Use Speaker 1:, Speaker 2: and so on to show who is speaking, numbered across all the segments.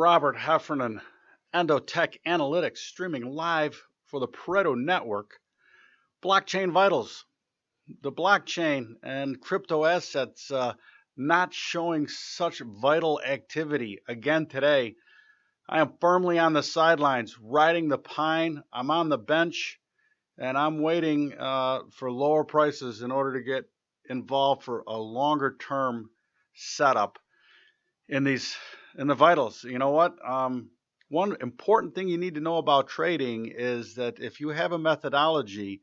Speaker 1: Robert Heffernan, EndoTech Analytics, streaming live for the Pareto Network. Blockchain Vitals. The blockchain and crypto assets not showing such vital activity again today. I am firmly on the sidelines, riding the pine. I'm on the bench, and I'm waiting for lower prices in order to get involved for a longer term setup in the vitals. You know what? One important thing you need to know about trading is that if you have a methodology,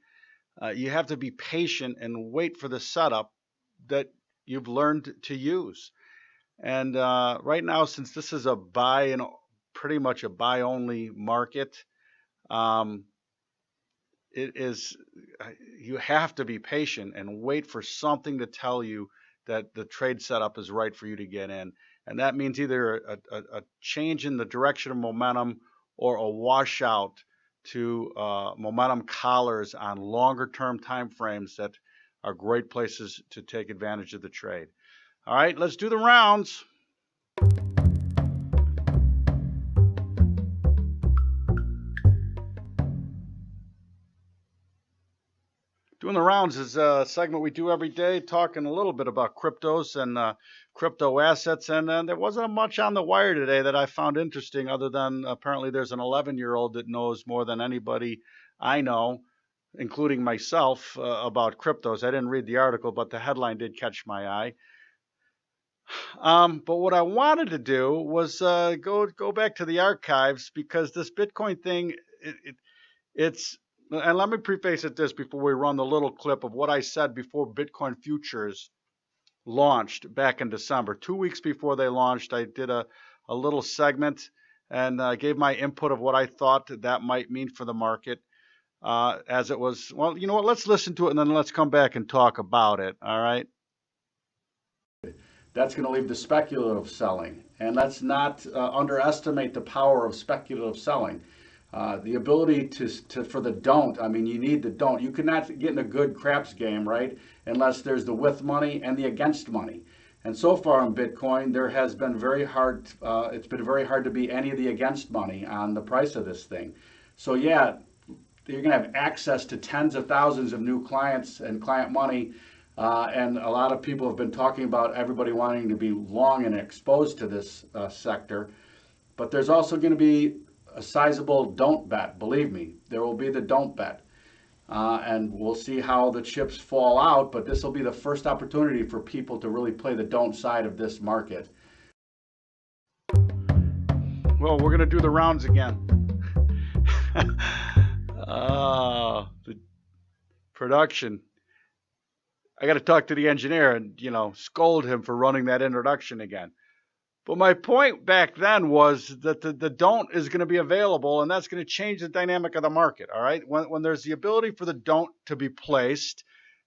Speaker 1: you have to be patient and wait for the setup that you've learned to use. And right now, since this is a buy and pretty much a buy only market, you have to be patient and wait for something to tell you that the trade setup is right for you to get in. And that means either a change in the direction of momentum or a washout to momentum collars on longer term time frames that are great places to take advantage of the trade. All right, let's do the rounds. Doing the rounds is a segment we do every day, talking a little bit about cryptos and crypto assets. And there wasn't much on the wire today that I found interesting, other than apparently there's an 11-year-old that knows more than anybody I know, including myself, about cryptos. I didn't read the article, but the headline did catch my eye. But what I wanted to do was go back to the archives, because this Bitcoin thing, it's. And let me preface it this before we run the little clip of what I said before Bitcoin futures launched back in December. 2 weeks before they launched, I did a little segment and gave my input of what I thought that might mean for the market as it was. Well, you know what? Let's listen to it and then let's come back and talk about it. All right. That's going to leave the speculative selling. And let's not underestimate the power of speculative selling. The ability for the don't, I mean, you need the don't. You cannot get in a good craps game, right, unless there's the with money and the against money. And so far in Bitcoin, there has been very hard, it's been very hard to beat any of the against money on the price of this thing. So yeah, you're going to have access to tens of thousands of new clients and client money. And a lot of people have been talking about everybody wanting to be long and exposed to this sector. But there's also going to be a sizable don't bet. Believe me, there will be the don't bet. And we'll see how the chips fall out, but this will be the first opportunity for people to really play the don't side of this market. Well, we're going to do the rounds again. The production. I got to talk to the engineer and, scold him for running that introduction again. But my point back then was that the don't is going to be available, and that's going to change the dynamic of the market, all right? When there's the ability for the don't to be placed,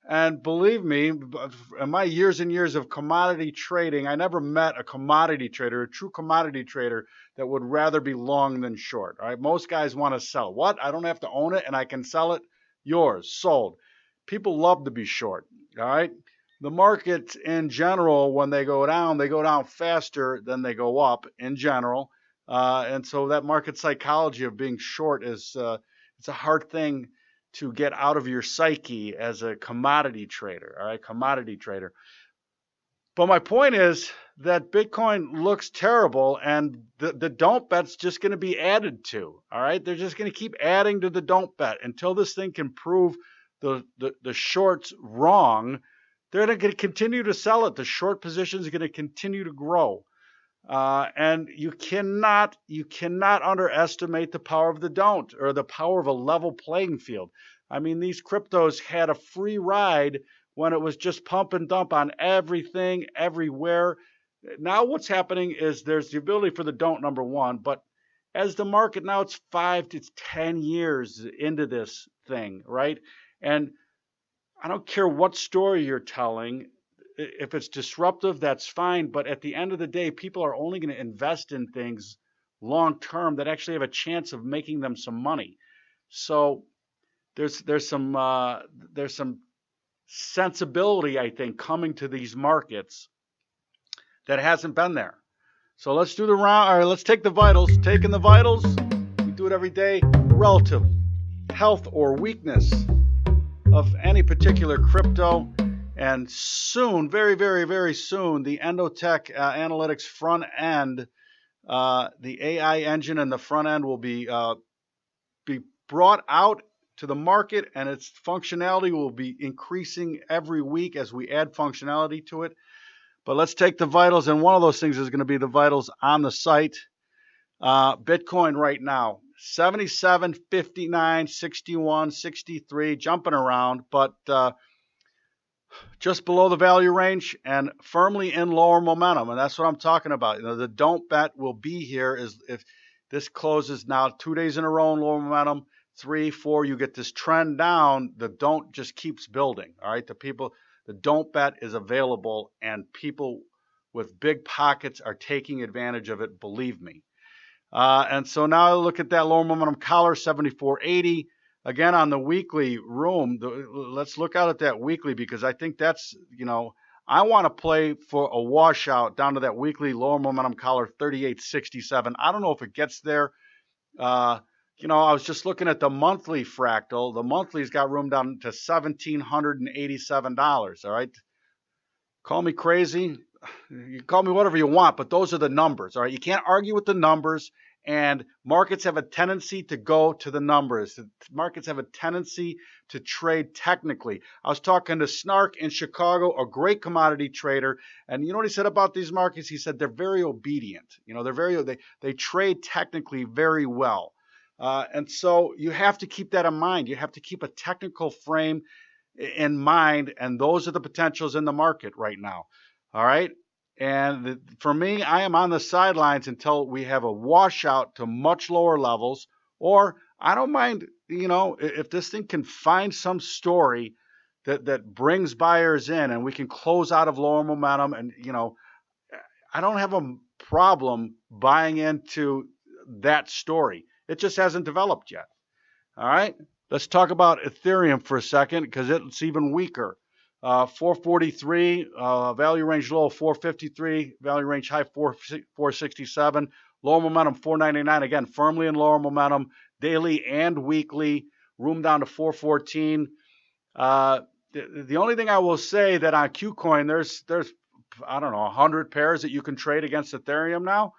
Speaker 1: and believe me, in my years and years of commodity trading, I never met a commodity trader, a true commodity trader, that would rather be long than short, all right? Most guys want to sell. What? I don't have to own it, and I can sell it? Yours, sold. People love to be short, all right? The markets in general, when they go down faster than they go up in general. And so that market psychology of being short is it's a hard thing to get out of your psyche as a commodity trader, all right, commodity trader. But my point is that Bitcoin looks terrible, and the don't bet's just going to be added to, all right? They're just going to keep adding to the don't bet until this thing can prove the shorts wrong. They're going to continue to sell it. The short positions are going to continue to grow. And you cannot underestimate the power of the don't, or the power of a level playing field. I mean, these cryptos had a free ride when it was just pump and dump on everything, everywhere. Now what's happening is there's the ability for the don't, number one, but as the market now, it's 5 to 10 years into this thing, right? And I don't care what story you're telling. If it's disruptive, that's fine. But at the end of the day, people are only going to invest in things long term that actually have a chance of making them some money. So there's some sensibility, I think, coming to these markets that hasn't been there. So let's do the round. All right, let's take the vitals. Taking the vitals, we do it every day. Relative health or weakness of any particular crypto. And soon, very, very, very soon, the EndoTech Analytics front end, the AI engine and the front end will be brought out to the market, and its functionality will be increasing every week as we add functionality to it. But let's take the vitals, and one of those things is going to be the vitals on the site. Bitcoin right now, 77, 59, 61, 63, jumping around, but just below the value range and firmly in lower momentum. And that's what I'm talking about. You know, the don't bet will be here is if this closes now 2 days in a row in lower momentum, 3, 4, you get this trend down. The don't just keeps building. All right. The don't bet is available, and people with big pockets are taking advantage of it. Believe me. And so now look at that lower momentum collar, 74.80. Again, on the weekly room, let's look out at that weekly, because I think that's, I want to play for a washout down to that weekly lower momentum collar, 38.67. I don't know if it gets there. I was just looking at the monthly fractal. The monthly's got room down to $1,787. All right. Call me crazy. You can call me whatever you want, but those are the numbers. All right. You can't argue with the numbers. And markets have a tendency to go to the numbers. Markets have a tendency to trade technically. I was talking to Snark in Chicago, a great commodity trader, and you know what he said about these markets? He said they're very obedient. They trade technically very well, and so you have to keep that in mind. You have to keep a technical frame in mind, and those are the potentials in the market right now. All right. And for me, I am on the sidelines until we have a washout to much lower levels, or I don't mind, if this thing can find some story that brings buyers in and we can close out of lower momentum. And, I don't have a problem buying into that story. It just hasn't developed yet. All right. Let's talk about Ethereum for a second, because it's even weaker. 443, value range low 453, value range high 467, lower momentum 499, again firmly in lower momentum, daily and weekly, room down to 414. The only thing I will say that on KuCoin, there's I don't know 100 pairs that you can trade against Ethereum now,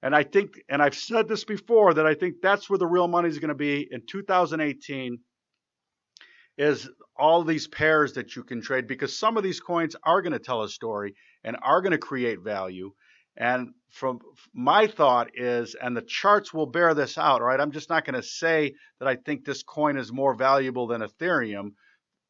Speaker 1: and I think, and I've said this before, that I think that's where the real money is going to be in 2018. Is all these pairs that you can trade, because some of these coins are going to tell a story and are going to create value. And from my thought is, and the charts will bear this out, right? I'm just not going to say that I think this coin is more valuable than Ethereum,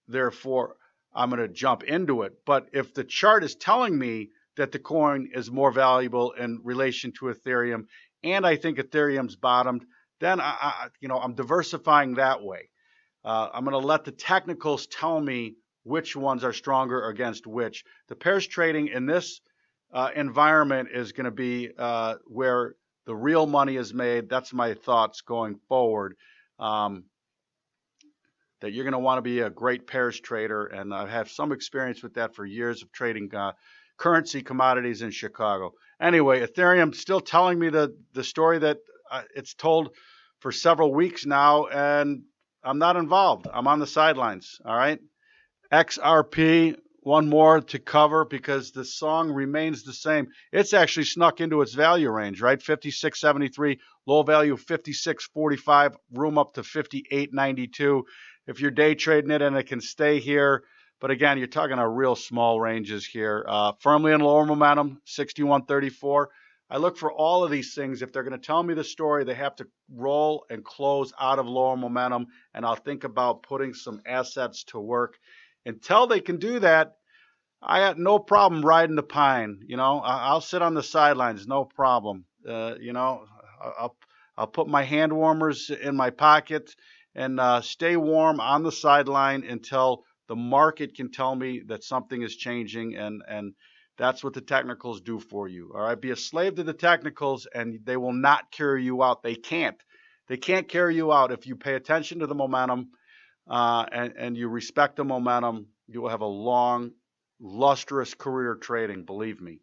Speaker 1: therefore I'm going to jump into it. But if the chart is telling me that the coin is more valuable in relation to Ethereum, and I think Ethereum's bottomed, then I'm diversifying that way. I'm going to let the technicals tell me which ones are stronger against which. The pairs trading in this environment is going to be where the real money is made. That's my thoughts going forward. That you're going to want to be a great pairs trader, and I have some experience with that for years of trading currency commodities in Chicago. Anyway, Ethereum still telling me the story that it's told for several weeks now, and I'm not involved. I'm on the sidelines. All right. XRP, one more to cover, because the song remains the same. It's actually snuck into its value range, right? 56.73, low value 56.45, room up to 58.92. If you're day trading it and it can stay here, but again, you're talking real small ranges here. Firmly in lower momentum, 61.34. I look for all of these things. If they're going to tell me the story, they have to roll and close out of lower momentum, and I'll think about putting some assets to work. Until they can do that, I got no problem riding the pine. I'll sit on the sidelines, no problem. I'll put my hand warmers in my pocket and stay warm on the sideline until the market can tell me that something is changing, and that's what the technicals do for you. All right. Be a slave to the technicals, and they will not carry you out. They can't. They can't carry you out. If you pay attention to the momentum and you respect the momentum, you will have a long, lustrous career trading. Believe me.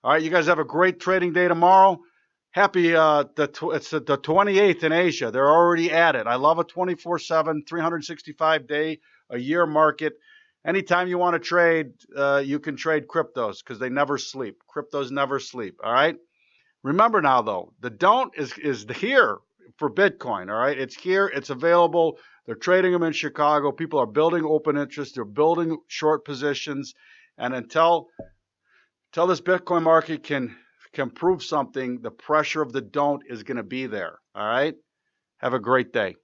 Speaker 1: All right, you guys have a great trading day tomorrow. Happy, it's the 28th in Asia. They're already at it. I love a 24/7, 365-day a year market. Anytime you want to trade, you can trade cryptos because they never sleep. Cryptos never sleep. All right. Remember now, though, the don't is here for Bitcoin. All right, it's here. It's available. They're trading them in Chicago. People are building open interest. They're building short positions, and until this Bitcoin market can prove something, the pressure of the don't is going to be there. All right. Have a great day.